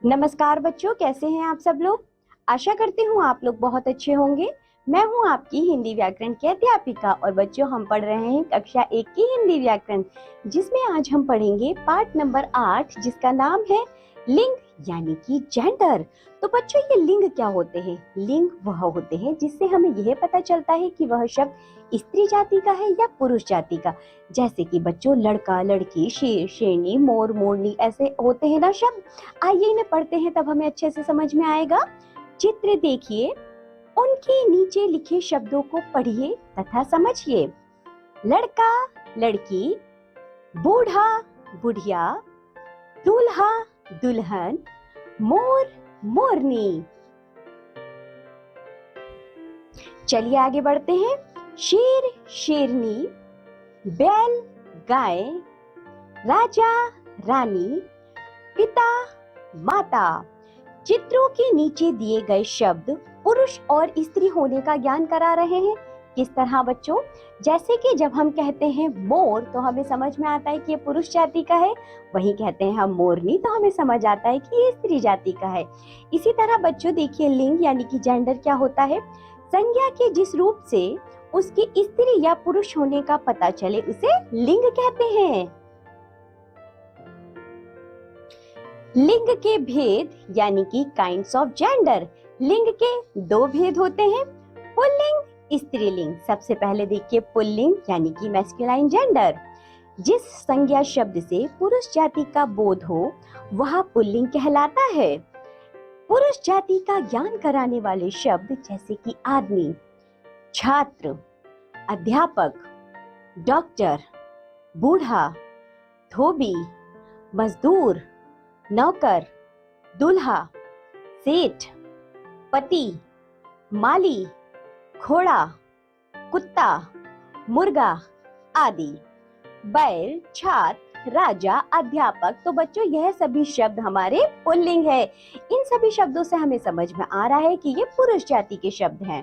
नमस्कार बच्चों, कैसे हैं आप सब लोग। आशा करती हूँ आप लोग बहुत अच्छे होंगे। मैं हूँ आपकी हिंदी व्याकरण की अध्यापिका और बच्चों हम पढ़ रहे हैं कक्षा 1 की हिंदी व्याकरण, जिसमें आज हम पढ़ेंगे पाठ नंबर 8 जिसका नाम है लिंग यानी कि जेंडर। तो बच्चों ये लिंग क्या होते हैं? लिंग वह होते हैं जिससे हमें यह पता चलता है कि वह शब्द स्त्री जाति का है या पुरुष जाति का। जैसे कि बच्चों लड़का, लड़की, शेर, शेरनी, मोर, मोरनी ऐसे होते हैं ना शब्द। आइए इन्हें पढ़ते हैं तब हमें अच्छे से समझ में आएगा। चित्र देखिए, उनके नीचे लिखे शब्दों को पढ़िए तथा समझिए। लड़का, लड़की, बूढ़ा, बुढ़िया, दूल्हा, दुल्हन, मोर, मोरनी। चलिए आगे बढ़ते हैं। शेर, शेरनी, बैल, गाय, राजा, रानी, पिता, माता। चित्रों के नीचे दिए गए शब्द पुरुष और स्त्री होने का ज्ञान करा रहे हैं। किस तरह बच्चों? जैसे कि जब हम कहते हैं मोर तो हमें समझ में आता है कि ये पुरुष जाति का है, वहीं कहते हैं हम मोरनी तो हमें समझ आता है कि ये स्त्री जाति का है। इसी तरह बच्चों देखिए लिंग यानी कि जेंडर क्या होता है? संज्ञा के जिस रूप से उसके स्त्री या पुरुष होने का पता चले उसे लिंग कहते हैं। लिंग के भेद यानी कि काइंड्स ऑफ जेंडर। लिंग के दो भेद होते हैं, पुल्लिंग, स्त्रीलिंग। सबसे पहले देखिए पुल्लिंग यानी कि मैस्कुलाइन जेंडर। जिस संज्ञा शब्द से पुरुष जाति का बोध हो वह पुल्लिंग कहलाता है। पुरुष जाति का ज्ञान कराने वाले शब्द जैसे कि आदमी, छात्र, अध्यापक, डॉक्टर, बूढ़ा, धोबी, मजदूर, नौकर, दूल्हा, सेठ, पति, माली, घोड़ा, कुत्ता, मुर्गा आदि। बैल, छात्र, राजा, अध्यापक। तो बच्चों यह सभी शब्द हमारे पुल्लिंग है। इन सभी शब्दों से हमें समझ में आ रहा है कि ये पुरुष जाति के शब्द हैं।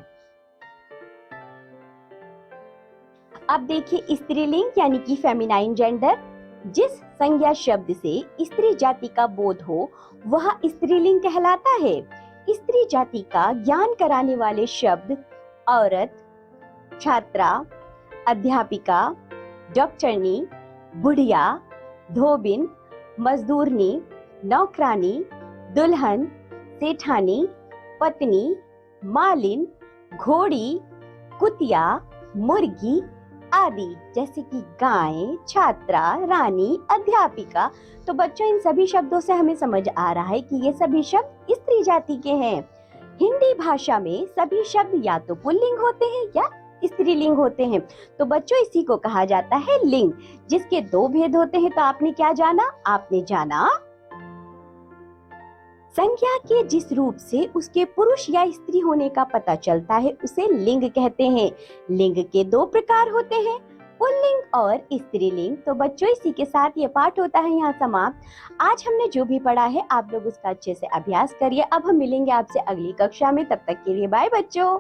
अब देखिए स्त्रीलिंग यानी कि फेमिनाइन जेंडर। जिस संज्ञा शब्द से स्त्री जाति का बोध हो वह स्त्रीलिंग कहलाता है। स्त्री जाति का ज्ञान कराने वाले शब्द औरत, छात्रा, अध्यापिका, डॉक्टरनी, बुढ़िया, धोबिन, मजदूरनी, नौकरानी, दुल्हन, सेठानी, पत्नी, मालिन, घोड़ी, कुतिया, मुर्गी आदि। जैसे कि गाय, छात्रा, रानी, अध्यापिका। तो बच्चों इन सभी शब्दों से हमें समझ आ रहा है कि ये सभी शब्द स्त्री जाति के हैं। हिंदी भाषा में सभी शब्द या तो पुल्लिंग होते हैं या स्त्रीलिंग होते हैं। तो बच्चों इसी को कहा जाता है लिंग, जिसके दो भेद होते हैं। तो आपने क्या जाना? आपने जाना संज्ञा के जिस रूप से उसके पुरुष या स्त्री होने का पता चलता है उसे लिंग कहते हैं। लिंग के दो प्रकार होते हैं, पुल्लिंग और स्त्रीलिंग। तो बच्चों इसी के साथ ये पाठ होता है यहाँ समाप्त। आज हमने जो भी पढ़ा है आप लोग उसका अच्छे से अभ्यास करिए। अब हम मिलेंगे आपसे अगली कक्षा में, तब तक के लिए बाय बच्चों।